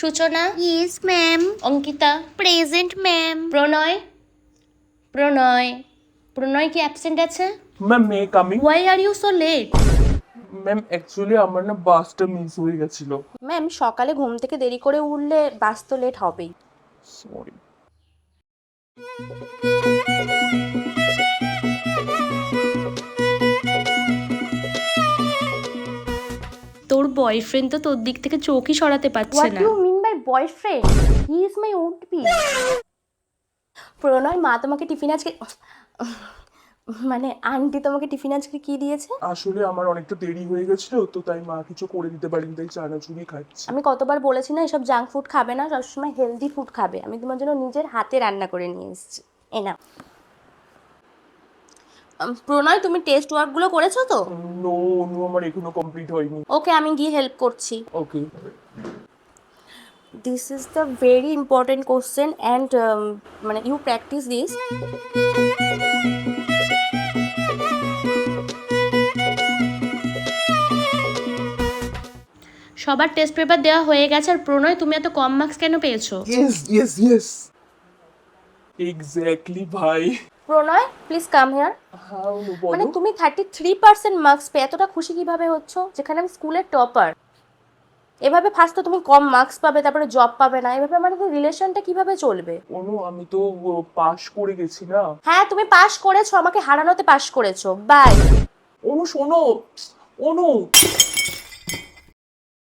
সূচনা, yes ma'am. Ankita, present ma'am. Pranay. Pranay Pranay কি absent আছে? Ma'am may coming? Why are you so late? Ma'am actually আমার না বাসটা মিস হয়ে গেছিল। ম্যাম সকালে ঘুম থেকে দেরি করে উঠলে বাস তো লেট হবেই। সরি। তোর বয়ফ্রেন্ড তো তোর দিক থেকে চোখই সরাতে পারছে হোয়াট না। You mean by boyfriend? He is my would be. প্রণয়, মা তোমাকে টিফিন আজকে মানে আন্টি তোমাকে টিফিন আজকে কি দিয়েছে? আসলে আমার অনেকটা দেরি হয়ে গেছিল, তো তাই মা কিছু করে দিতে পারিনি, তাই চানাচুরি খাচ্ছি। আমি কতবার বলেছি না এসব জাঙ্ক ফুড খাবে না, সবসময় হেলদি ফুড খাবে। আমি তোমার জন্য নিজের হাতে রান্না করে নিয়ে এসেছি। এ না। প্রণয়, তুমি টেস্ট ওয়ার্কগুলো করেছো তো? নো অনু, আমার এখনো কমপ্লিট হয়নি। ওকে, আমি গিয়ে হেল্প করছি। Okay. This is the very important question and মানে ইউ প্র্যাকটিস দিস। সবার টেস্ট পেপার দেওয়া হয়ে গেছে, আর প্রণয় তুমি এত কম মার্কস কেন পেয়েছো? ইয়েস এক্স্যাক্টলি ভাই। প্রণয়, প্লিজ কাম হিয়ার। হ্যাঁ অনু মানে বলো। তুমি 33% মার্কস পেয়ে এতটা খুশি কিভাবে হচ্ছ, যেখানে আমি স্কুলের টপার? এভাবে ফার্স্ট তো তুমি কম মার্কস পাবে, তারপরে জব পাবে না, এভাবে আমাদের রিলেশনটা কিভাবে চলবে? অনু আমি তো পাশ করে গেছি না। হ্যাঁ, তুমি পাশ করেছো, আমাকে হারানোতে পাশ করেছো। বাই। অনু শোনো, অনু